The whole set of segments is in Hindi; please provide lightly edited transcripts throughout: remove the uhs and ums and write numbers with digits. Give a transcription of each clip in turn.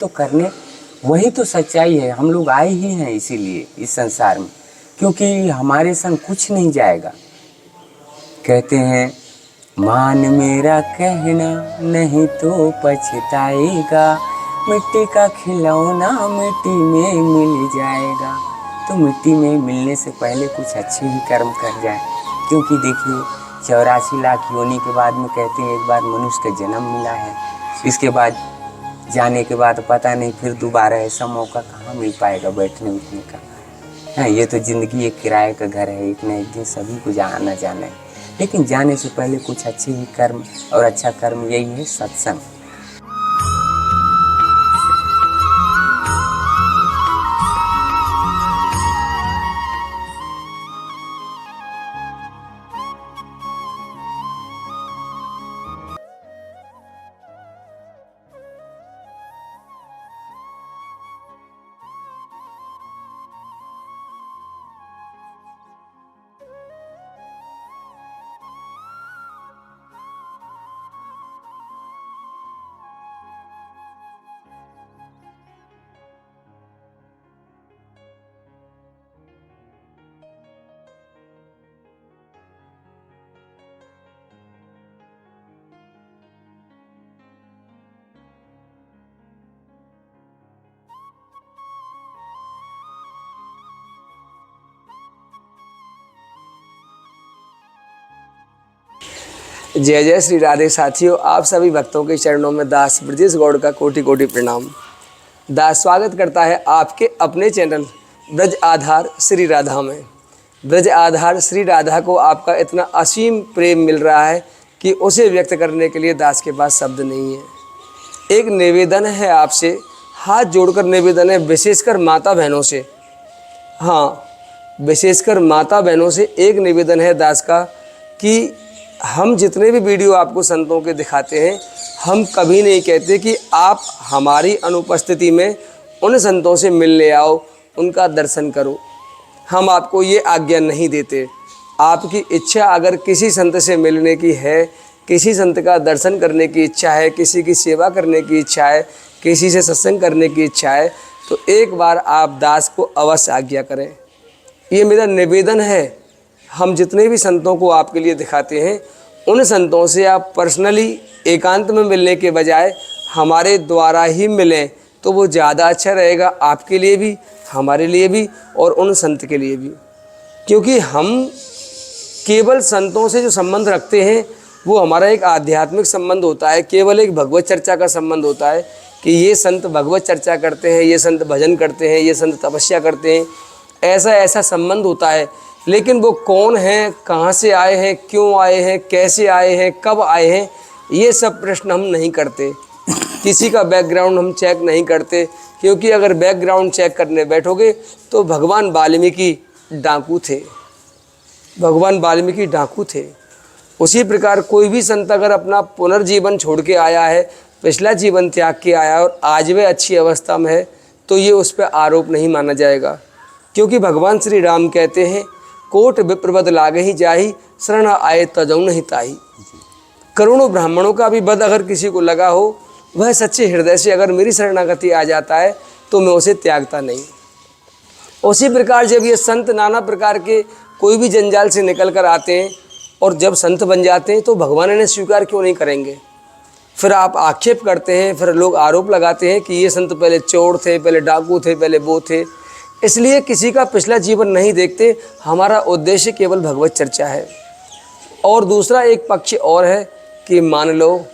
तो करने, वही तो सच्चाई है। हम लोग आए ही हैं इसीलिए इस संसार में, क्योंकि हमारे संग कुछ नहीं जाएगा। कहते हैं मान मेरा कहना नहीं तो पछताएगा, मिट्टी का खिलौना मिट्टी में मिल जाएगा। तो मिट्टी में मिलने से पहले कुछ अच्छे ही कर्म कर जाए, क्योंकि देखिए 84 लाख योनि के बाद में कहते हैं एक बार मनुष्य का जन्म मिला है, इसके बाद जाने के बाद पता नहीं फिर दोबारा ऐसा मौका कहाँ मिल पाएगा बैठने उठने का। हाँ, ये तो ज़िंदगी एक किराए का घर है, एक न एक दिन सभी को आना जाना है। लेकिन जाने से पहले कुछ अच्छे ही कर्म, और अच्छा कर्म यही है सत्संग। जय जय श्री राधे। साथियों, आप सभी भक्तों के चरणों में दास ब्रजेश गौड़ का कोटि कोटि प्रणाम। दास स्वागत करता है आपके अपने चैनल ब्रज आधार श्री राधा में। ब्रज आधार श्री राधा को आपका इतना असीम प्रेम मिल रहा है कि उसे व्यक्त करने के लिए दास के पास शब्द नहीं है। एक निवेदन है आपसे, हाथ जोड़कर निवेदन है, विशेषकर माता बहनों से। हाँ, विशेषकर माता बहनों से एक निवेदन है दास का कि हम जितने भी वीडियो आपको संतों के दिखाते हैं, हम कभी नहीं कहते कि आप हमारी अनुपस्थिति में उन संतों से मिलने आओ, उनका दर्शन करो। हम आपको ये आज्ञा नहीं देते। आपकी इच्छा अगर किसी संत से मिलने की है, किसी संत का दर्शन करने की इच्छा है, किसी की सेवा करने की इच्छा है, किसी से सत्संग करने की इच्छा है, तो एक बार आप दास को अवश्य आज्ञा करें। ये मेरा निवेदन है। हम जितने भी संतों को आपके लिए दिखाते हैं, उन संतों से आप पर्सनली एकांत में मिलने के बजाय हमारे द्वारा ही मिलें, तो वो ज़्यादा अच्छा रहेगा आपके लिए भी, हमारे लिए भी और उन संत के लिए भी। क्योंकि हम केवल संतों से जो संबंध रखते हैं वो हमारा एक आध्यात्मिक संबंध होता है, केवल एक भगवत चर्चा का संबंध होता है कि ये संत भगवत चर्चा करते हैं, ये संत भजन करते हैं, ये संत तपस्या करते हैं, ऐसा संबंध होता है। लेकिन वो कौन हैं, कहाँ से आए हैं, क्यों आए हैं, कैसे आए हैं, कब आए हैं, ये सब प्रश्न हम नहीं करते। किसी का बैकग्राउंड हम चेक नहीं करते, क्योंकि अगर बैकग्राउंड चेक करने बैठोगे तो भगवान वाल्मीकि डाकू थे। भगवान वाल्मीकि डाकू थे। उसी प्रकार कोई भी संत अगर अपना पुनर्जीवन छोड़ के आया है, पिछला जीवन त्याग के आया और आज वह अच्छी अवस्था में है, तो ये उस पर आरोप नहीं माना जाएगा। क्योंकि भगवान श्री राम कहते हैं कोट विप्रवद लागे ही जाही, शरण आए तजऊ नहीं ताही। करोड़ों ब्राह्मणों का भी वध अगर किसी को लगा हो, वह सच्चे हृदय से अगर मेरी शरणागति आ जाता है तो मैं उसे त्यागता नहीं। उसी प्रकार जब ये संत नाना प्रकार के कोई भी जंजाल से निकल कर आते हैं और जब संत बन जाते हैं, तो भगवान ने स्वीकार क्यों नहीं करेंगे? फिर आप आक्षेप करते हैं, फिर लोग आरोप लगाते हैं कि ये संत पहले चोर थे, पहले डाकू थे, पहले वो थे। इसलिए किसी का पिछला जीवन नहीं देखते। हमारा उद्देश्य केवल भगवत चर्चा है। और दूसरा एक पक्ष और है कि मान लो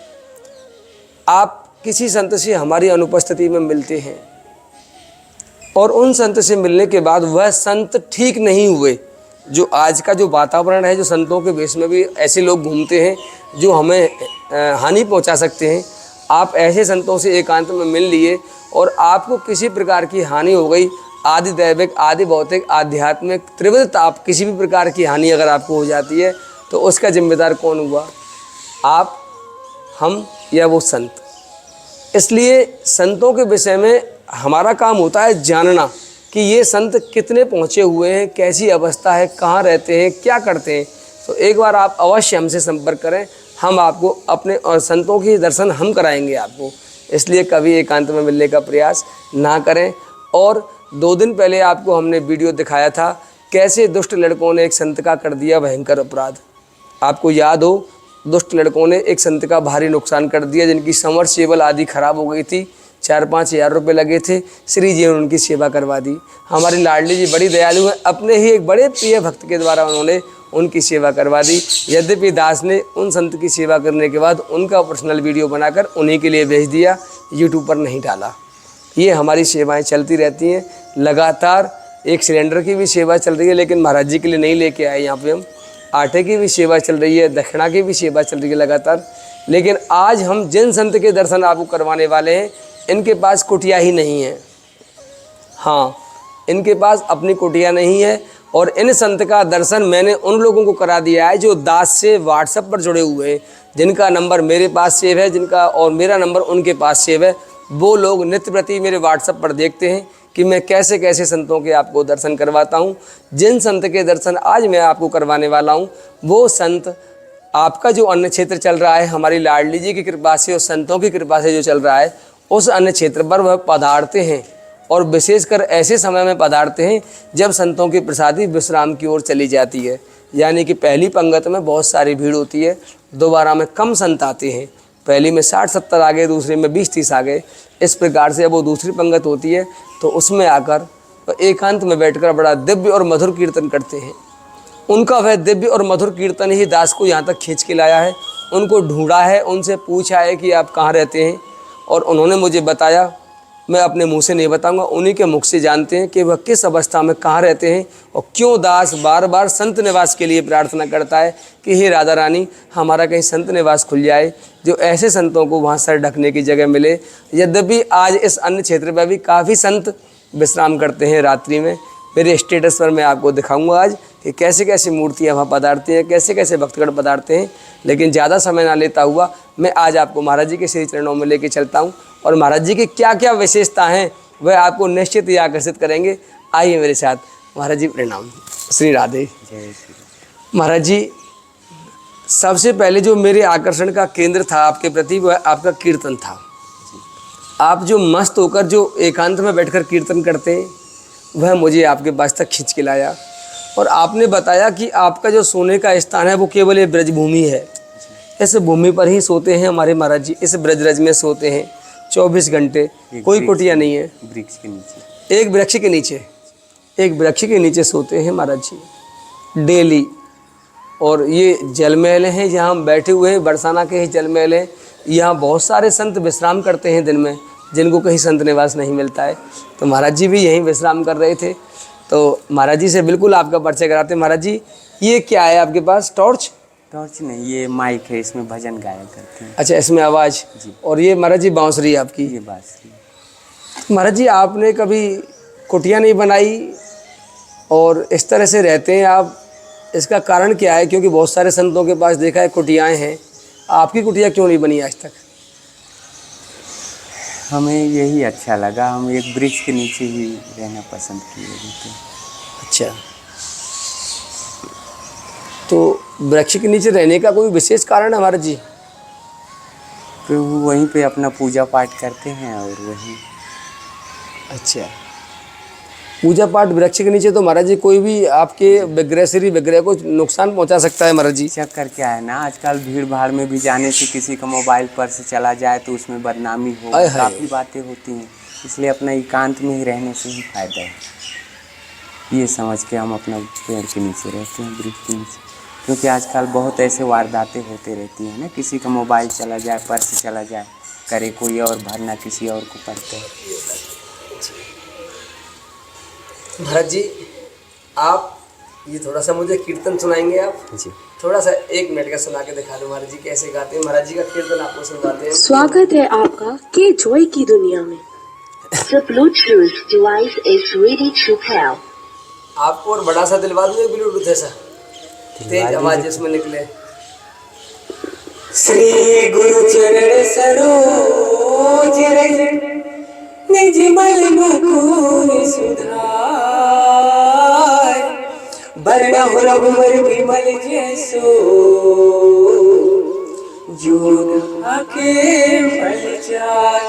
आप किसी संत से हमारी अनुपस्थिति में मिलते हैं और उन संत से मिलने के बाद वह संत ठीक नहीं हुए। जो आज का जो वातावरण है, जो संतों के बेस में भी ऐसे लोग घूमते हैं जो हमें हानि पहुंचा सकते हैं। आप ऐसे संतों से एकांत में मिल लिए और आपको किसी प्रकार की हानि हो गई, आदि दैविक, आदि भौतिक, आध्यात्मिक, त्रिविध ताप, किसी भी प्रकार की हानि अगर आपको हो जाती है, तो उसका जिम्मेदार कौन हुआ? आप, हम या वो संत? इसलिए संतों के विषय में हमारा काम होता है जानना कि ये संत कितने पहुँचे हुए हैं, कैसी अवस्था है, कहाँ रहते हैं, क्या करते हैं। तो एक बार आप अवश्य हमसे संपर्क करें। हम आपको अपने और संतों के दर्शन हम कराएंगे आपको, इसलिए कभी एकांत में मिलने का प्रयास ना करें। और 2 दिन पहले आपको हमने वीडियो दिखाया था कैसे दुष्ट लड़कों ने एक संत का कर दिया भयंकर अपराध। आपको याद हो, दुष्ट लड़कों ने एक संत का भारी नुकसान कर दिया, जिनकी समरसेबल आदि खराब हो गई थी, 4-5 हज़ार रुपये लगे थे। श्री जी ने उनकी सेवा करवा दी। हमारी लाडली जी बड़ी दयालु हैं, अपने ही एक बड़े प्रिय भक्त के द्वारा उन्होंने उनकी सेवा करवा दी। यद्यपि दास ने उन संत की सेवा करने के बाद उनका पर्सनल वीडियो बनाकर उन्हीं के लिए भेज दिया, यूट्यूब पर नहीं डाला। ये हमारी सेवाएं चलती रहती हैं लगातार। एक सिलेंडर की भी सेवा चल रही है, लेकिन महाराज जी के लिए नहीं लेके आए यहाँ पे हम। आटे की भी सेवा चल रही है, दक्षिणा की भी सेवा चल रही है लगातार। लेकिन आज हम जिन संत के दर्शन आपको करवाने वाले हैं, इनके पास कुटिया ही नहीं है। हाँ, इनके पास अपनी कुटिया नहीं है। और इन संत का दर्शन मैंने उन लोगों को करा दिया है जो दास से व्हाट्सएप पर जुड़े हुए हैं, जिनका नंबर मेरे पास सेव है, जिनका और मेरा नंबर उनके पास सेव है। वो लोग नित्य प्रति मेरे व्हाट्सएप पर देखते हैं कि मैं कैसे कैसे संतों के आपको दर्शन करवाता हूँ। जिन संत के दर्शन आज मैं आपको करवाने वाला हूँ, वो संत आपका जो अन्य क्षेत्र चल रहा है, हमारी लाडली जी की कृपा से और संतों की कृपा से जो चल रहा है, उस अन्य क्षेत्र पर वह पधारते हैं। और विशेषकर ऐसे समय में पधारते हैं जब संतों की प्रसादी विश्राम की ओर चली जाती है, यानी कि पहली पंगत में बहुत सारी भीड़ होती है, दोबारा में कम संत आते हैं। पहली में 60-70 आ गए, दूसरे में 20-30 आ गए। इस प्रकार से अब वो दूसरी पंगत होती है तो उसमें आकर एकांत में बैठकर बड़ा दिव्य और मधुर कीर्तन करते हैं। उनका वह दिव्य और मधुर कीर्तन ही दास को यहाँ तक खींच के लाया है। उनको ढूंढा है, उनसे पूछा है कि आप कहाँ रहते हैं, और उन्होंने मुझे बताया। मैं अपने मुंह से नहीं बताऊंगा, उन्हीं के मुख से जानते हैं कि वह किस अवस्था में कहाँ रहते हैं और क्यों दास बार बार संत निवास के लिए प्रार्थना करता है कि हे राधा रानी, हमारा कहीं संत निवास खुल जाए, जो ऐसे संतों को वहाँ सर ढकने की जगह मिले। यद्यपि आज इस अन्य क्षेत्र पर भी काफ़ी संत विश्राम करते हैं रात्रि में। मेरे स्टेटस पर मैं आपको दिखाऊंगा आज कि कैसे कैसे मूर्तियाँ वहाँ पधारती हैं, कैसे कैसे भक्तगण पधारते हैं। लेकिन ज़्यादा समय ना लेता हुआ मैं आज आपको महाराज जी के श्री चरणों में लेके चलता हूँ, और महाराज जी की क्या क्या विशेषता हैं वह आपको निश्चित ही आकर्षित करेंगे। आइए मेरे साथ। महाराज जी प्रणाम, श्री राधे। जय श्री। महाराज जी, सबसे पहले जो मेरे आकर्षण का केंद्र था आपके प्रति, वह आपका कीर्तन था। आप जो मस्त होकर जो एकांत में बैठकर कीर्तन करते हैं, वह मुझे आपके पास तक खींच के लाया। और आपने बताया कि आपका जो सोने का स्थान है वो केवल ये ब्रजभूमि है। इस भूमि पर ही सोते हैं हमारे महाराज जी, इस ब्रजरज में सोते हैं 24 घंटे, कोई कुटिया नहीं है। वृक्ष के नीचे, एक वृक्ष के नीचे, एक वृक्ष के नीचे सोते हैं महाराज जी डेली। और ये जलमहल हैं जहाँ हम बैठे हुए हैं, बरसाना के ही जलमहल हैं। यहाँ बहुत सारे संत विश्राम करते हैं दिन में, जिनको कहीं संत निवास नहीं मिलता है। तो महाराज जी भी यहीं विश्राम कर रहे थे। तो महाराज जी से बिल्कुल आपका परिचय कराते हैं। महाराज जी, ये क्या है आपके पास? टॉर्च? टॉर्च नहीं, ये माइक है, इसमें भजन गाया करते हैं। अच्छा, इसमें आवाज़। और ये महाराज जी बांसुरी आपकी? ये बांसुरी। महाराज जी, आपने कभी कुटिया नहीं बनाई और इस तरह से रहते हैं आप, इसका कारण क्या है? क्योंकि बहुत सारे संतों के पास देखा है कुटियाएँ हैं, आपकी कुटिया क्यों नहीं बनी आज तक? हमें यही अच्छा लगा, हम एक वृक्ष के नीचे ही रहना पसंद किए थे। अच्छा, तो वृक्ष के नीचे रहने का कोई विशेष कारण है महाराज जी? तो वहीं पे अपना पूजा पाठ करते हैं और वहीं। अच्छा, पूजा पाठ वृक्ष के नीचे, तो महाराज जी कोई भी आपके विग्रह श्री विग्रह को नुकसान पहुंचा सकता है महाराज जी? चक्कर क्या है ना, आजकल भीड़ भाड़ में भी जाने से किसी का मोबाइल पर्स चला जाए तो उसमें बदनामी हो, काफ़ी बातें होती हैं। इसलिए अपना एकांत में ही रहने से ही फायदा है, ये समझ के हम अपना पेड़ के नीचे रहते हैं, वृक्ष के नीचे। क्योंकि आजकल बहुत ऐसे वारदातें होते रहती हैं ना, किसी का मोबाइल चला जाए, पर्स चला जाए, करे कोई और भरना किसी और को पड़ता है। महाराज जी, आप ये थोड़ा सा मुझे कीर्तन सुनाएंगे आप? जी, थोड़ा सा 1 मिनट का सुना के दिखा दो महाराज जी कैसे गाते हैं। महाराज जी का कीर्तन आपको सुनाते हैं। स्वागत है आपका के जॉय की दुनिया में। The Bluetooth device is ready to pair. आपको और बड़ा सा दिलवा दूं ब्लूटूथ ऐसा तेज आवाज जिसमें निकले। श्री गुरु चरण सरोज रज निज मल मुकुर सुधार, बरना रघुवर विमल जैसो जोन आके फल जाए।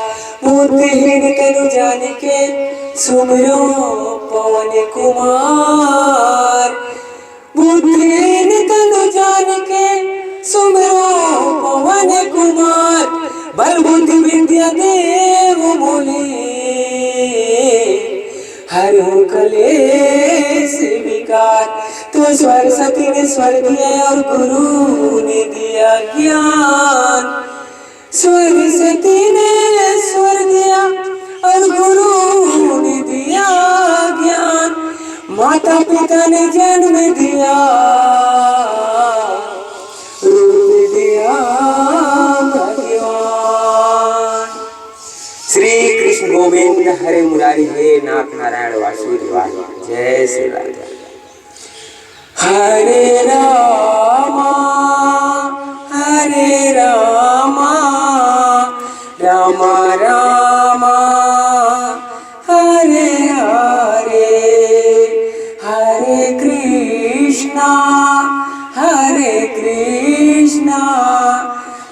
बुद्धिहीन तनु जान के सुमरो पवन कुमार। बुद्धिहीन तनु जान के सुमरो पवन कुमार। बल बुद्धि विद्या देव मोले हर कलेश विकार। तो सरस्वती ने स्वर दिया और गुरु ने दिया ज्ञान। सरस्वती ने स्वर दिया और गुरु ने दिया ज्ञान। माता पिता ने जन्म दिया, रूप दिया भगवान। श्री कृष्ण गोविंद हरे मुरारी हे नाथ नारायण वासुदेवाय। जय श्री राधे। हरे रामा रामा रामा हरे हरे। हरे कृष्णा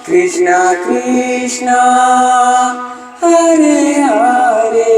कृष्णा कृष्णा हरे हरे।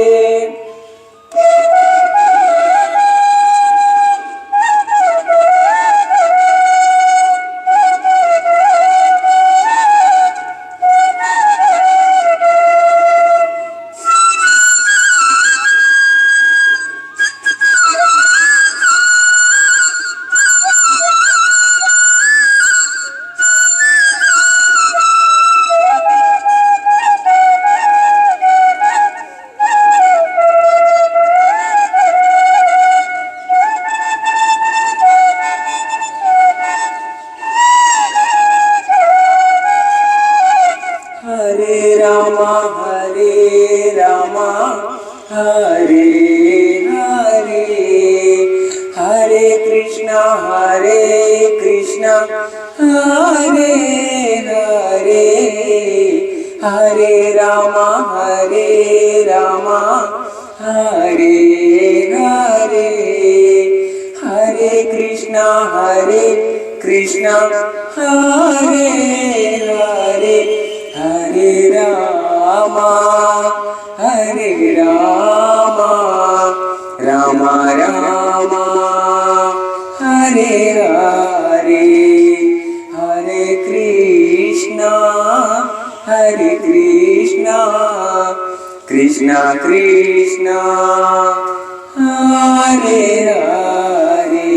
हरे हरे। हरे कृष्णा हरे हरे। हरे रामा हरे हरे। हरे कृष्णा हरे हरे। हरे रामा रामा रामा हरे हरे। हरे कृष्णा कृष्णा कृष्णा हरे हरे।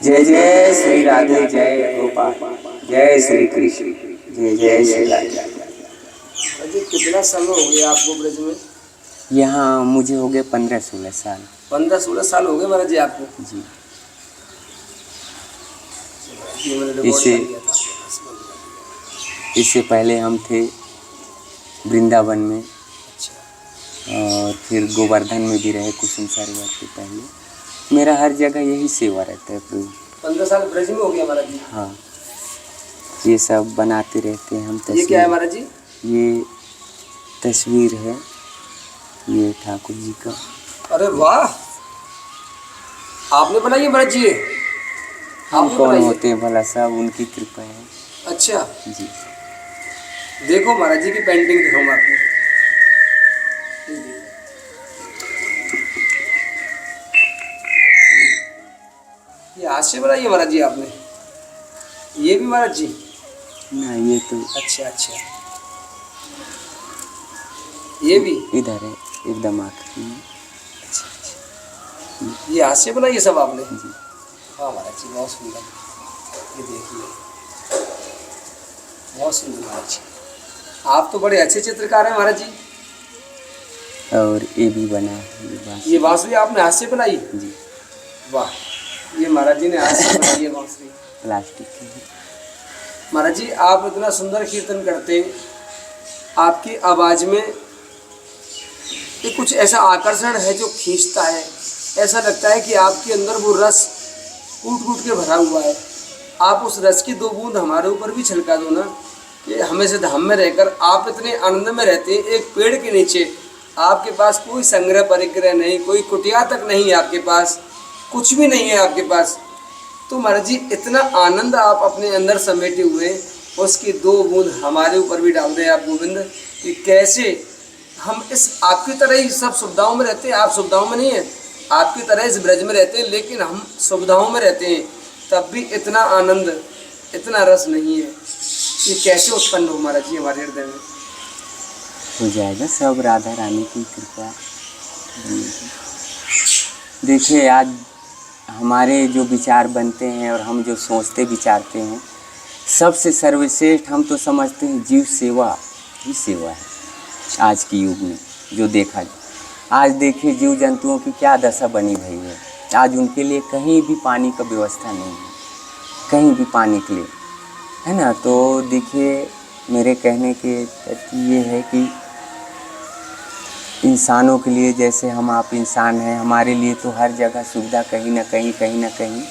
जय जय श्री राधे जय गोपाल। जय श्री कृष्ण। जय जय श्री राधे। अजी कितना समय हो गया आपको ब्रज में? यहाँ मुझे हो गए 15-16 साल। 15-16 साल हो गए महाराज जी आपको? जी। इससे पहले हम थे वृंदावन में। अच्छा। और फिर गोवर्धन में भी रहे कुछ सरोवर के पहले। मेरा हर जगह यही सेवा रहता है प्रभु। 15 साल ब्रज में हो गया महाराज जी? हाँ। ये सब बनाते रहते हैं हम तस्वीर। ये क्या है महाराज जी? ये तस्वीर है, ये ठाकुर जी का। अरे वाह, आपने बनाई है महाराज जी? हम कौन होते हैं भला, सब उनकी कृपा है। अच्छा जी। देखो महाराज जी की पेंटिंग दिखाऊंगा आपको। ये हाथ से बनाई है महाराज जी आपने? ये भी महाराज जी? ना, ये तो अच्छा अच्छा, ये भी इधर है एकदम आखिरी में। अच्छा अच्छा, ये हाथ से बनाई है सब आपने? जी। हाँ महाराज जी बहुत सुंदर। ये देखिए बहुत सुंदर महाराज जी, आप तो बड़े अच्छे चित्रकार हैं महाराज जी। और ये भी बना है, ये बांसुरी आपने हाथ से बनाई? जी। वाह, ये महाराज जी ने हाथ से बनाई है बांसुरी, प्लास्टिक की। महाराज जी आप इतना सुंदर कीर्तन करते, आपकी आवाज़ में ये कुछ ऐसा आकर्षण है जो खींचता है। ऐसा लगता है कि आपके अंदर वो रस कूट कूट के भरा हुआ है। आप उस रस की 2 बूंद हमारे ऊपर भी छलका दो ना, कि हमें से धाम में रहकर आप इतने आनंद में रहते हैं, एक पेड़ के नीचे। आपके पास कोई संग्रह परिग्रह नहीं, कोई कुटिया तक नहीं है आपके पास, कुछ भी नहीं है आपके पास। तो महाराज जी इतना आनंद आप अपने अंदर समेटे हुए, उसकी 2 बूंद हमारे ऊपर भी डाल दें आप गोविंद, कि कैसे हम इस आपकी तरह ही सब सुविधाओं में रहते हैं। आप सुविधाओं में नहीं है, आपकी तरह इस ब्रज में रहते हैं, लेकिन हम सुविधाओं में रहते हैं, तब भी इतना आनंद, इतना रस नहीं है। ये कैसे उत्पन्न हो महाराज जी हमारे हृदय में? हो जाएगा सब राधा रानी की कृपा। देखिए आज हमारे जो विचार बनते हैं और हम जो सोचते विचारते हैं, सबसे सर्वश्रेष्ठ हम तो समझते हैं जीव सेवा ही सेवा है आज के युग में जो देखा जाए। आज देखिए जीव जंतुओं की क्या दशा बनी हुई है। आज उनके लिए कहीं भी पानी का व्यवस्था नहीं है, कहीं भी पानी के लिए, है ना। तो देखिए मेरे कहने के ये है कि इंसानों के लिए, जैसे हम आप इंसान हैं, हमारे लिए तो हर जगह सुविधा कहीं ना कहीं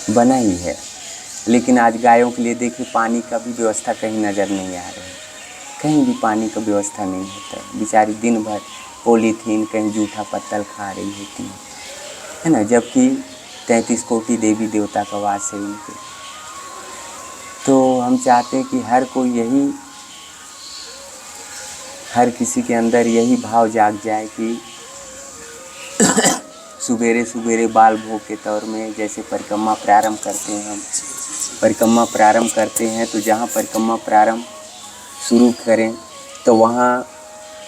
बना ही है। लेकिन आज गायों के लिए देखिए पानी का भी व्यवस्था कहीं नज़र नहीं आ रही है, कहीं भी पानी का व्यवस्था नहीं होता है। बेचारी दिन भर पॉलीथीन, कहीं जूठा पत्तल खा रही होती है ना, जबकि 33 कोटि देवी देवता का वास है उनके। तो हम चाहते हैं कि हर किसी के अंदर यही भाव जाग जाए कि सुबेरे सुबेरे बाल भोग के तौर में जैसे परिक्रमा प्रारंभ करते हैं, हम परिक्रमा प्रारंभ करते हैं तो जहाँ परिक्रमा प्रारंभ शुरू करें तो वहाँ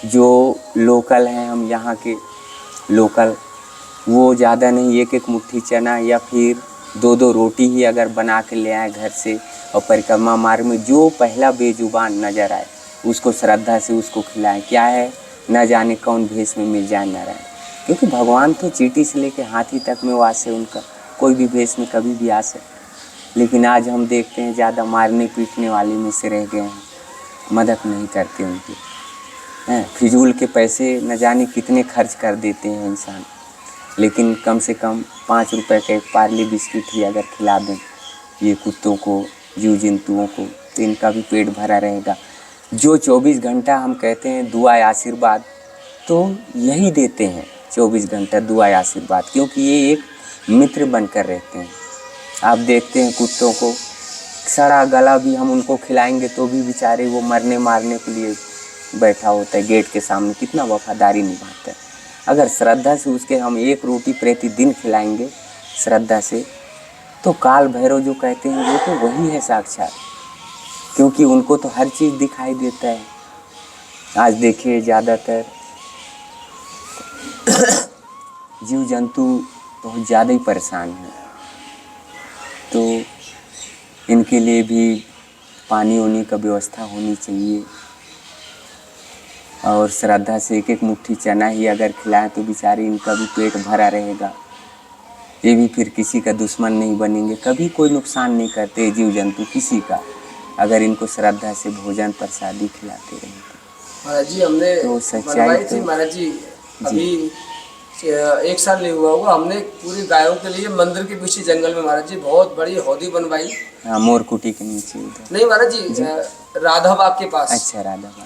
जो लोकल हैं, हम यहाँ के लोकल, वो ज़्यादा नहीं, एक मुट्ठी चना या फिर 2 रोटी ही अगर बना के ले आए घर से, और परिक्रमा मार्ग में जो पहला बेजुबान नज़र आए उसको श्रद्धा से उसको खिलाएं। क्या है, न जाने कौन भेष में मिल जाए नारायण, क्योंकि भगवान तो चींटी से लेकर हाथी तक में वास है उनका, कोई भी भेष में कभी भी आ सकता। लेकिन आज हम देखते हैं ज़्यादा मारने पीटने वाले में से रह गए हैं, मदद नहीं करते उनकी, हैं। फिजूल के पैसे न जाने कितने खर्च कर देते हैं इंसान, लेकिन कम से कम 5 रुपए का एक पार्ले बिस्किट ही अगर खिला दें ये कुत्तों को, जीव जंतुओं को, तो इनका भी पेट भरा रहेगा। जो 24 घंटा हम कहते हैं दुआ आशीर्वाद, तो यही देते हैं 24 घंटा दुआ आशीर्वाद, क्योंकि ये एक मित्र बनकर रहते हैं। आप देखते हैं कुत्तों को सड़ा गला भी हम उनको खिलाएंगे तो भी बेचारे वो मरने मारने के लिए बैठा होता है गेट के सामने, कितना वफादारी निभाता है। अगर श्रद्धा से उसके हम 1 रोटी प्रतिदिन खिलाएंगे श्रद्धा से, तो काल भैरव जो कहते हैं वो तो वही है साक्षात, क्योंकि उनको तो हर चीज़ दिखाई देता है। आज देखिए ज़्यादातर जीव जंतु बहुत ज़्यादा ही परेशान हैं, तो इनके लिए भी पानी होने का व्यवस्था होनी चाहिए, और श्रद्धा से एक मुट्ठी चना ही अगर खिलाएं तो बेचारे इनका भी पेट भरा रहेगा। ये भी फिर किसी का दुश्मन नहीं बनेंगे, कभी कोई नुकसान नहीं करते जीव जंतु किसी का, अगर इनको श्रद्धा से भोजन प्रसादी खिलाते रहेंगे। महाराज जी हमने तो सच्चाई थी महाराज जी, अभी 1 साल नहीं हुआ होगा, हमने पूरी गायों के लिए मंदिर के पीछे जंगल में महाराज जी बहुत बड़ी हौदी बनवाई। हाँ, मोरकुटी के नीचे उधर नहीं महाराज जी, राधा बाग के पास। अच्छा,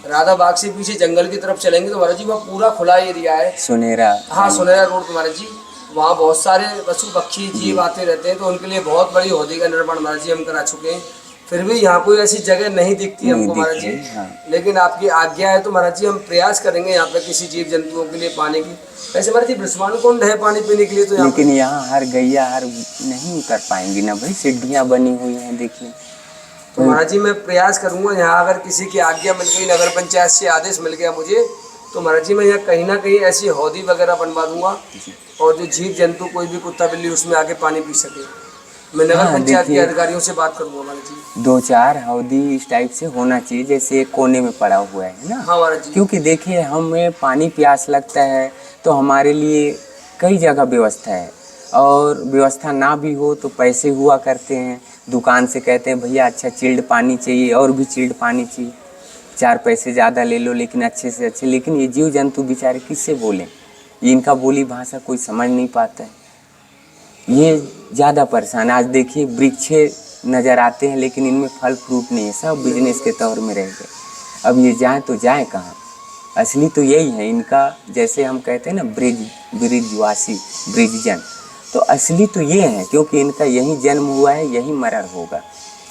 राधा बाग से पीछे जंगल की तरफ चलेंगे तो महाराज जी वहाँ पूरा खुला एरिया है, सुनेरा, हाँ सुनेरा रोड पे महाराज जी। वहाँ बहुत सारे पशु पक्षी जीव आते रहते हैं, तो उनके लिए बहुत बड़ी हौदी का निर्माण महाराज जी हम करा चुके हैं। फिर भी यहाँ कोई ऐसी जगह नहीं दिखती हमको महाराज जी, हाँ। लेकिन आपकी आज्ञा है तो महाराज जी हम प्रयास करेंगे यहाँ पे किसी जीव जंतुओं के लिए पानी की। वैसे महाराज जी ब्रह्मांड कुंड है पानी पीने के लिए, तो लेकिन यहाँ हर गैया हर नहीं कर पाएंगी ना भाई, सीढ़ियाँ बनी हुई हैं देखिए। तो महाराज जी मैं प्रयास करूँगा, यहाँ अगर किसी की आज्ञा मिल गई, नगर पंचायत से आदेश मिल गया मुझे, तो महाराज जी मैं यहाँ कहीं ना कहीं ऐसी हौदी वगैरह बनवा दूंगा, और जो जीव जंतु कोई भी कुत्ता बिल्ली उसमें आके पानी पी सके। मैं नगर पंचायत के अधिकारियों से बात करूंगा महाराज जी। 2-4 हौदी इस टाइप से होना चाहिए, जैसे एक कोने में पड़ा हुआ है ना। हाँ महाराज जी, क्योंकि देखिए हमें पानी प्यास लगता है तो हमारे लिए कई जगह व्यवस्था है, और व्यवस्था ना भी हो तो पैसे हुआ करते हैं, दुकान से कहते हैं भैया अच्छा चिल्ड पानी चाहिए, और भी चिल्ड पानी चाहिए, 4 पैसे ज़्यादा ले लो लेकिन अच्छे से अच्छे। लेकिन ये जीव जंतु बेचारे किससे बोलें, इनका बोली भाषा कोई समझ नहीं पाता है, ये ज़्यादा परेशान। आज देखिए वृक्षे नज़र आते हैं लेकिन इनमें फल फ्रूट नहीं है, सब बिजनेस के तौर में रह गए। अब ये जाएँ तो जाएँ कहाँ, असली तो यही है इनका। जैसे हम कहते हैं ना ब्रिजवासी, ब्रिजजन, तो असली तो ये है, क्योंकि इनका यहीं जन्म हुआ है, यहीं मरण होगा।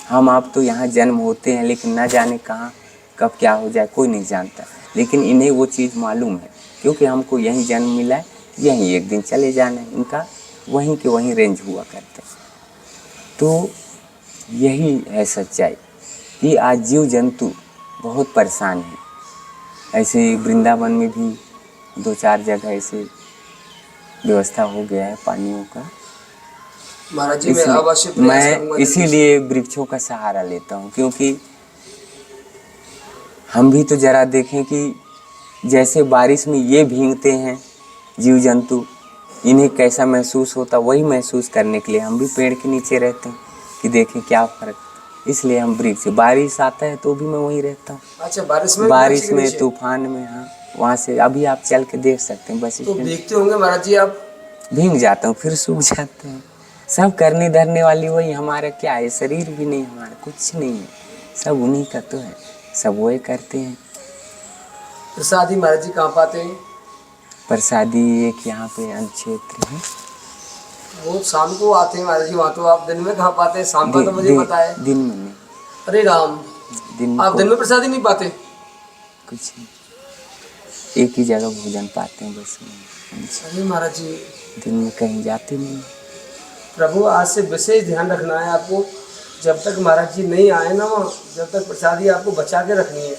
हम आप तो यहाँ जन्म होते हैं, लेकिन न जाने कहाँ कब क्या हो जाए कोई नहीं जानता, लेकिन इन्हें वो चीज़ मालूम है, क्योंकि हमको यहीं जन्म मिला है, यहीं एक दिन चले जाना है। इनका वहीं के वहीं रेंज हुआ करते हैं। तो यही है सच्चाई कि आज जीव जंतु बहुत परेशान है। ऐसे वृंदावन में भी 2-4 जगह ऐसे व्यवस्था हो गया है पानियों का। महाराज जी मैं अवश्य प्रयास करूंगा। मैं इसीलिए वृक्षों का सहारा लेता हूँ, क्योंकि हम भी तो जरा देखें कि जैसे बारिश में ये भीगते हैं जीव जंतु, इन्हें कैसा महसूस होता, वही महसूस करने के लिए हम भी पेड़ के नीचे रहते हैं कि देखें क्या फ़र्क। इसलिए हम वृक्ष, बारिश आता है तो भी मैं वहीं रहता हूँ। अच्छा, बारिश में तूफान में, हाँ, वहाँ से अभी आप चल के देख सकते हैं। बस तो भीगते होंगे महाराज जी आप? भीग जाता हूँ, फिर सूख जाते हैं। सब करने धरने वाली वही। हमारा क्या है, शरीर भी नहीं, हमारा कुछ नहीं है, सब उन्हीं का तो है, सब वही करते हैं। प्रसादी महाराज जी कहाँ पाते हैं? प्रसादी एक यहाँ पे अन्न क्षेत्र है, वो शाम को आते हैं महाराज जी वहाँ। तो आप दिन में कहाँ पाते हैं? शाम का तो मुझे पता है। दिन में नहीं। अरे राम, दिन आप दिन में प्रसादी नहीं पाते? कुछ नहीं, एक ही जगह भोजन पाते हैं बस। अरे महाराज जी, दिन में कहीं जाते नहीं। प्रभु आज से विशेष ध्यान रखना है आपको। जब तक महाराज जी नहीं आए ना वहाँ, जब तक प्रसादी आपको बचा के रखनी है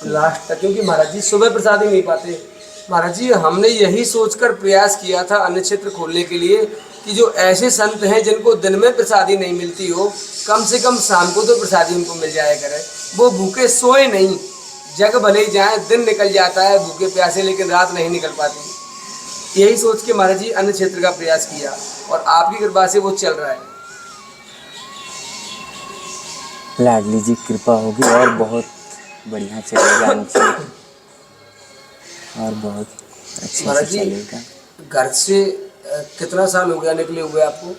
लास्ट तक, क्योंकि महाराज जी सुबह प्रसादी नहीं पाते। महाराज जी हमने यही सोचकर प्रयास किया था अन्न क्षेत्र खोलने के लिए कि जो ऐसे संत हैं जिनको दिन में प्रसादी नहीं मिलती हो, कम से कम शाम को तो प्रसादी उनको मिल जाया करे। वो भूखे सोए नहीं, जग भले ही जाए, दिन निकल जाता है भूखे प्यासे, लेकिन रात नहीं निकल पाती। यही सोच के महाराज जी अन्न क्षेत्र का प्रयास किया और आपकी कृपा से वो चल रहा है। लाडली जी कृपा होगी और बहुत बढ़िया चलेगा अन्न क्षेत्र, और बहुत अच्छा से चलेगा। घर से कितना साल हो गया निकले हुए आपको?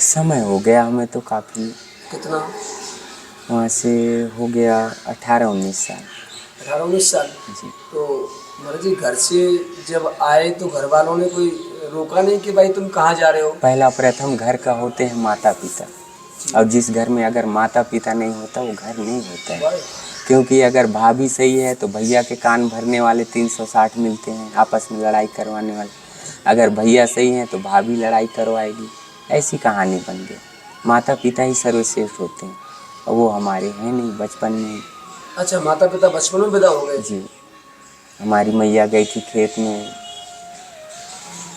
समय हो गया हमें तो काफ़ी। कितना? वहाँ से हो गया 18-19 साल। 18-19 साल जी। तो महाराज जी घर से जब आए तो घर वालों ने कोई रोका नहीं कि भाई तुम कहाँ जा रहे हो? पहला प्रथम घर का होते हैं माता पिता, और जिस घर में अगर माता पिता नहीं होता वो घर नहीं होता है। क्योंकि अगर भाभी सही है तो भैया के कान भरने वाले 360 मिलते हैं, आपस में लड़ाई करवाने वाले। अगर भैया सही हैं तो भाभी लड़ाई करवाएगी, ऐसी कहानी बन गई। माता पिता ही सर्वश्रेष्ठ होते हैं, और वो हमारे हैं नहीं बचपन में। अच्छा, माता पिता बचपन में विदा हो गए? जी। हमारी मैया गई थी खेत में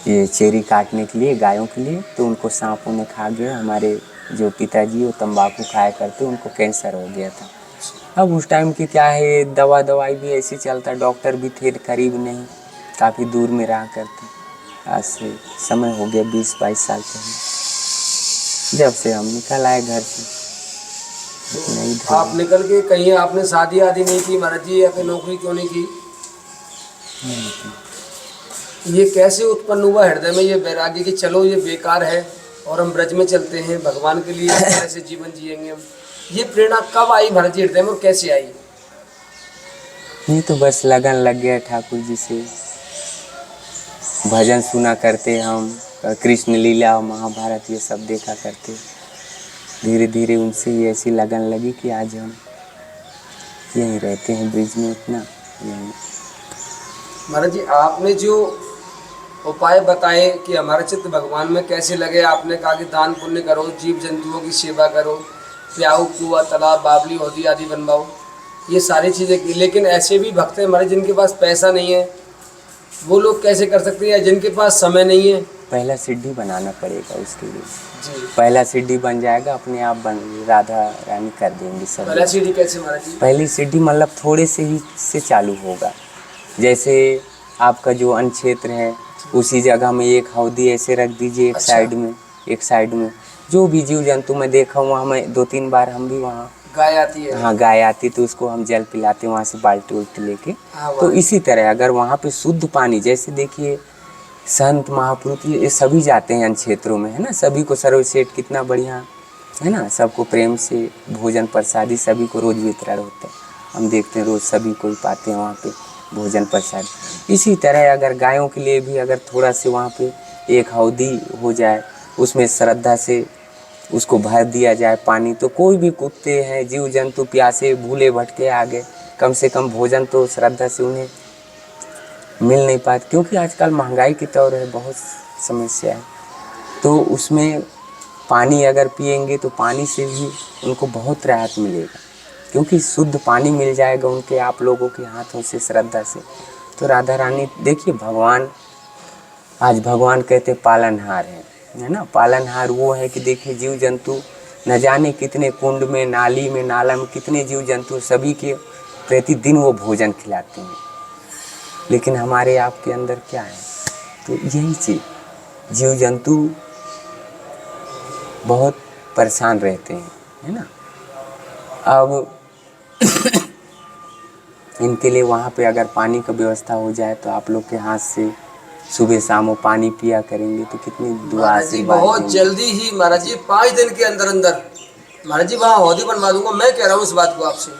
ये चेरी काटने के लिए गायों के लिए, तो उनको सांपों ने खा गया। हमारे जो पिताजी वो तंबाकू खाया करते, उनको कैंसर हो गया था। अब उस टाइम की क्या है, दवाई भी ऐसी चलता, डॉक्टर भी थे करीब नहीं, काफ़ी दूर में रहा करते। आज से समय हो गया 20-22 साल पहले, जब से हम निकल आए घर से। तो आप निकल के कहीं आपने शादी आदि नहीं की महाराज जी, या फिर नौकरी क्यों नहीं की? ये कैसे उत्पन्न हुआ हृदय में ये वैराग्य कि चलो ये बेकार है और हम ब्रज में चलते हैं, भगवान के लिए कैसे जीवन जिएंगे हम? ये प्रेरणा कब आई महाराज जी हृदय में और कैसे आई? नहीं तो बस लगन लग गया ठाकुर जी से। भजन सुना करते हम, कृष्ण लीला महाभारत ये सब देखा करते। धीरे धीरे उनसे ही ऐसी लगन लगी कि आज हम यहीं रहते हैं ब्रिज में इतना यहीं। महाराज जी आपने जो उपाय बताए कि हमारा चित्त भगवान में कैसे लगे, आपने कहा कि दान पुण्य करो, जीव जंतुओं की सेवा करो, प्याऊ कुआ तालाब बावली होदी आदि बनवाओ, ये सारी चीज़ें की। लेकिन ऐसे भी भक्त हैं हमारे जिनके पास पैसा नहीं है, वो लोग कैसे कर सकते हैं? जिनके पास समय नहीं है, पहला सीढ़ी बनाना पड़ेगा उसके लिए जी। पहला सीढ़ी बन जाएगा अपने आप, बन राधा रानी कर देंगी सब। पहला सीढ़ी कैसे महाराज जी? पहली सीढ़ी मतलब थोड़े से ही से चालू होगा। जैसे आपका जो अन्न क्षेत्र है उसी जगह में एक हौदी ऐसे रख दीजिए, एक अच्छा। साइड में जो भी जीव जंतु मैं देखा हूँ, वहाँ मैं 2-3 बार हम भी वहाँ गाय आती है, हाँ गाय आती तो उसको हम जल पिलाते वहाँ से बाल्टी उल्टी लेके। हाँ, तो इसी तरह अगर वहाँ पे शुद्ध पानी, जैसे देखिए संत महापुरुष ये सभी जाते हैं अन्न क्षेत्रों में, है ना, सभी को सर्वश्रेष्ठ कितना बढ़िया है ना, सबको प्रेम से भोजन प्रसादी सभी को रोज वितरण होता है। हम देखते हैं रोज सभी को ही पाते हैं वहाँ पे भोजन प्रसाद। इसी तरह अगर गायों के लिए भी अगर थोड़ा से वहाँ पे एक हौदी हो जाए, उसमें श्रद्धा से उसको भर दिया जाए पानी, तो कोई भी कुत्ते हैं, जीव जंतु प्यासे भूले भटके आ गए, कम से कम भोजन तो श्रद्धा से उन्हें मिल नहीं पाता, क्योंकि आजकल महंगाई की तौर है, बहुत समस्या है। तो उसमें पानी अगर पिएंगे तो पानी से भी उनको बहुत राहत मिलेगा, क्योंकि शुद्ध पानी मिल जाएगा उनके आप लोगों के हाथों से, श्रद्धा से। तो राधा रानी देखिए, भगवान आज भगवान कहते पालनहार है ना। पालनहार वो है कि देखिए जीव जंतु न जाने कितने कुंड में, नाली में, नाला में कितने जीव जंतु, सभी के प्रतिदिन वो भोजन खिलाते हैं। लेकिन हमारे आपके अंदर क्या है, तो यही चीज़, जीव जंतु बहुत परेशान रहते हैं, है ना। अब इनके लिए वहाँ पे अगर पानी का व्यवस्था हो जाए तो आप लोग के हाथ से सुबह शाम वो पानी पिया करेंगे तो कितनी दुआ आशीर्वाद बहुत देंगे। जल्दी ही महाराज जी 5 दिन के अंदर अंदर महाराज जी वहाँ हौदी बनवा दूंगा। मैं कह रहा हूँ इस बात को आपसे,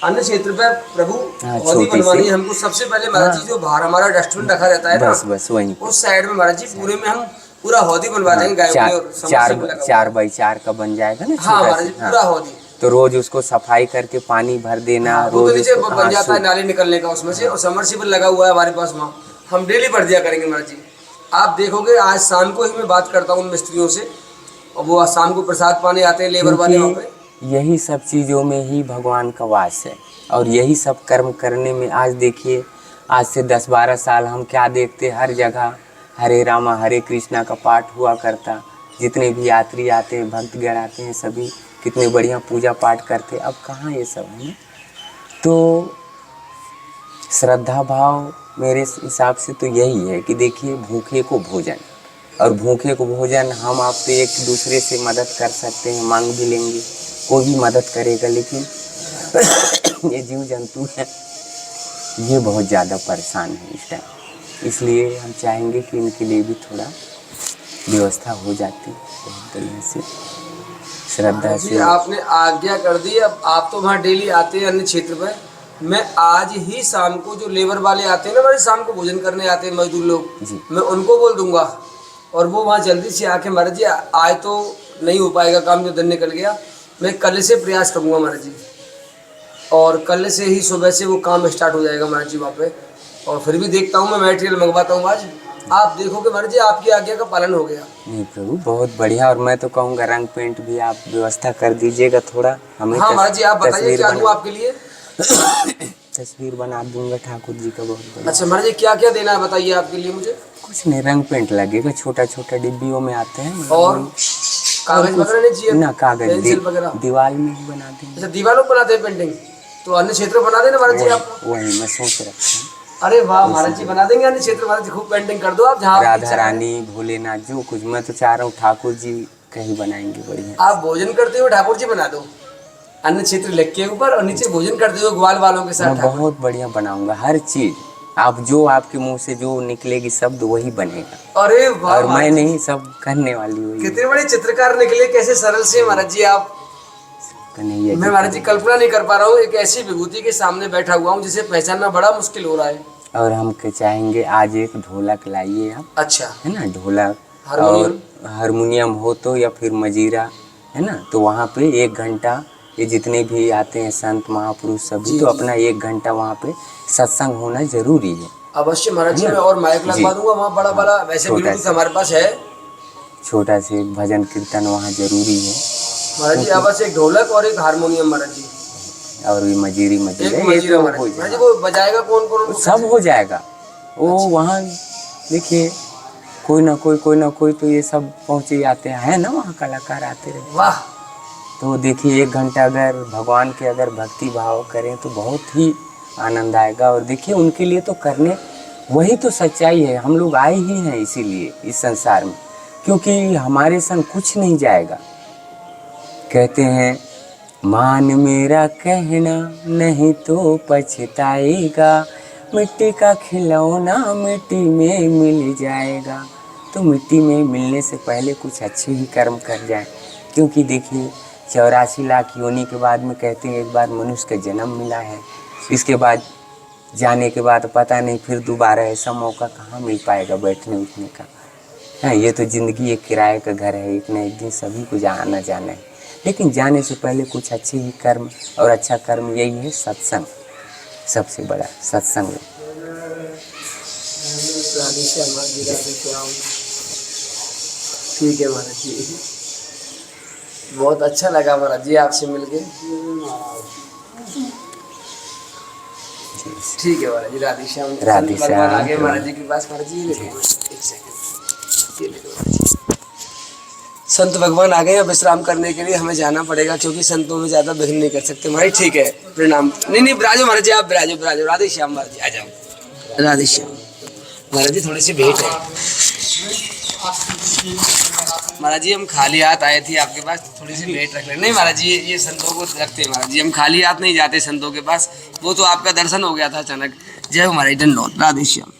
अन्य क्षेत्र पे प्रभु हाँ, हौदी छोटी बनवानी सी। है हमको। सबसे पहले महाराज जी जो बाहर हमारा डस्टबिन रखा रहता है ना, बस वहीं पे। उस साइड में महाराज जी पूरे में हम पूरा हौदी बनवा देंगे गायों के, और सबमर्सिबल लगा हुआ है। 4x4 का बन जाएगा ना, हाँ छोटा महाराज जी सा। पूरा हाँ। हौदी। तो रोज उसको सफाई करके पानी भर देना, हाँ, वो रोज तो नीचे उसको, बन हाँ, जाता है नाली निकलने का उसमें से, और सबमर्सिबल लगा हुआ है हमारे पास वहाँ, हम डेली भर दिया करेंगे महाराज जी। आप देखोगे आज शाम को ही मैं बात करता हूँ उन मिस्त्रियों से, और वो आज शाम को प्रसाद पाने आते हैं लेबर वाले वहाँ पे। क्योंकि यही सब चीज़ों में ही भगवान का वास है, और यही सब कर्म करने में। आज देखिए, आज से 10-12 साल हम क्या देखते, हर जगह हरे रामा हरे कृष्णा का पाठ हुआ करता, जितने भी यात्री आते हैं, भक्तगण आते हैं, सभी कितने बढ़िया पूजा पाठ करते। अब कहाँ ये सब है ना। तो श्रद्धा भाव मेरे हिसाब से तो यही है कि देखिए, भूखे को भोजन, और भूखे को भोजन हम आप तो एक दूसरे से मदद कर सकते हैं, मांग भी लेंगे, कोई भी मदद करेगा, लेकिन ये जीव जंतु हैं, ये बहुत ज़्यादा परेशान है इस टाइम। इसलिए हम चाहेंगे कि इनके लिए भी थोड़ा व्यवस्था हो जाती बहुत बढ़िया से, श्रद्धा जी से। आपने आज्ञा कर दी। अब आप तो वहाँ डेली आते हैं अन्य क्षेत्र पर, मैं आज ही शाम को जो लेबर वाले आते हैं ना, हमारे शाम को भोजन करने आते हैं मजदूर लोग, जी। मैं उनको बोल दूंगा, और वो वहाँ जल्दी से आके महाराज जी, आज तो नहीं हो पाएगा काम, जो दिन निकल गया, मैं कल से प्रयास करूँगा महाराज जी, और कल से ही सुबह से वो काम स्टार्ट हो जाएगा महाराज जी वहाँ पे। और फिर भी देखता हूँ, मैं मटेरियल मंगवाता हूँ आज, आप देखोगे महाराज जी आपकी आज्ञा का पालन हो गया। नहीं प्रभु, बहुत बढ़िया। और मैं तो कहूँगा रंग पेंट भी आप व्यवस्था कर दीजिएगा थोड़ा हमें। हाँ महाराज जी आप बताइए क्या दूँ आपके लिए। तस्वीर बना दूंगा ठाकुर जी का बहुत बढ़िया। अच्छा महाराज जी क्या क्या देना है बताइए आपके लिए मुझे। कुछ नहीं, रंग पेंट लगेगा, छोटा छोटा डिब्बियों में आते हैं, और कागज वगैरह नहीं चाहिए ना, कागज पेंसिल वगैरह। दीवार में ही बना देंगे। अच्छा दीवारों पर बनाते हैं पेंटिंग, तो अन्य क्षेत्र बना देना महाराज जी आप। वही मैं सोच रखा हूँ। अरे वाह महाराज जी बना देंगे अन्य क्षेत्र, महाराज जी खूब पेंटिंग कर दो आप जहाँ राधा रानी भोलेनाथ जो कुछ, मैं तो चाह रहा हूँ ठाकुर जी कहीं बनाएंगे बढ़िया। आप भोजन करते हुए ठाकुर जी बना दो, अन्य क्षेत्र लिख के ऊपर, और नीचे भोजन करते हुए ग्वाल वालों के साथ मैं बहुत बढ़िया बनाऊंगा हर चीज। आप जो आपके मुंह से जो निकलेगी शब्द वही बनेगा। अरे वाह और मैं नहीं, सब करने वाली हुई कितने बड़े चित्रकार निकले, कैसे सरल से महाराज जी आप। नहीं है। मैं महाराज जी कल्पना नहीं कर पा रहा हूँ, एक ऐसी विभूति के सामने बैठा हुआ हूँ जिसे पहचानना बड़ा मुश्किल हो रहा है। और हम चाहेंगे आज एक ढोलक लाइए आप, अच्छा है ना, ढोलक हारमोनियम। और हारमोनियम हो तो, या फिर मजीरा, है ना। तो वहाँ पे 1 घंटा, ये जितने भी आते हैं संत महापुरुष सभी, तो अपना 1 घंटा वहाँ पे सत्संग होना जरूरी है। अवश्य महाराज जी, मैं और माइक लगवा दूंगा वहाँ बड़ा बड़ा, वैसे ब्लूटूथ हमारे पास है, छोटा से भजन कीर्तन वहाँ जरूरी है महाराज जी। अवश्य एक ढोलक और एक हारमोनियम महाराज जी, और भी मजीरी एक ये मजीरा तो महाराज हो जी। महाराज जी जाएगा। वो बजाएगा कौन कौन, सब हो जाएगा वो वहाँ। देखिए कोई ना कोई तो ये सब पहुँचे ही आते हैं, है ना, वहाँ कलाकार आते रहे। वाह। तो देखिए 1 घंटा अगर भगवान के अगर भक्ति भाव करें तो बहुत ही आनंद आएगा। और देखिए उनके लिए तो करने, वही तो सच्चाई है। हम लोग आए ही हैं इसीलिए इस संसार में, क्योंकि हमारे संग कुछ नहीं जाएगा। कहते हैं मान मेरा कहना नहीं तो पछताएगा, मिट्टी का खिलौना मिट्टी में मिल जाएगा। तो मिट्टी में मिलने से पहले कुछ अच्छे ही कर्म कर जाएं, क्योंकि देखिए 84 लाख योनि के बाद में कहते हैं एक बार मनुष्य का जन्म मिला है, इसके बाद जाने के बाद पता नहीं फिर दोबारा ऐसा मौका कहाँ मिल पाएगा बैठने उठने का। हाँ, ये तो ज़िंदगी एक किराए का घर है, एक न एक दिन सभी को आना जाना है। लेकिन जाने से पहले कुछ अच्छे ही कर्म, और अच्छा कर्म यही है सत्संग, सबसे बड़ा सत्संग। राधे श्याम महाराज जी, राधे श्याम। ठीक है महाराज जी, बहुत अच्छा लगा महाराज जी आपसे मिलके। ठीक है महाराज जी, राधे श्याम। राधे संत भगवान आ गए श्याम। महाराज जी के पास। महाराज जी ये देखो, एक सेकंड, ये देखो महाराज जी। संत भगवान आ गए हैं विश्राम करने के लिए, हमें जाना पड़ेगा क्योंकि संतों में ज्यादा विघ्न नहीं कर सकते महाराज। ठीक है, प्रणाम। नहीं बिराजो महाराज जी, आप बिराजो बिराजो। राधे श्याम महाराज जी, आ जाओ। राधे श्याम महाराज जी, थोड़ी सी भेंट है महाराज जी। हम खाली हाथ आए थे आपके पास, थोड़ी सी भेंट रख लें। नहीं महाराज जी, ये संतों को रखते हैं महाराज जी, हम खाली हाथ नहीं जाते संतों के पास। वो तो आपका दर्शन हो गया था अचानक। जय हो महाराज, दंडोत। राधे श्याम।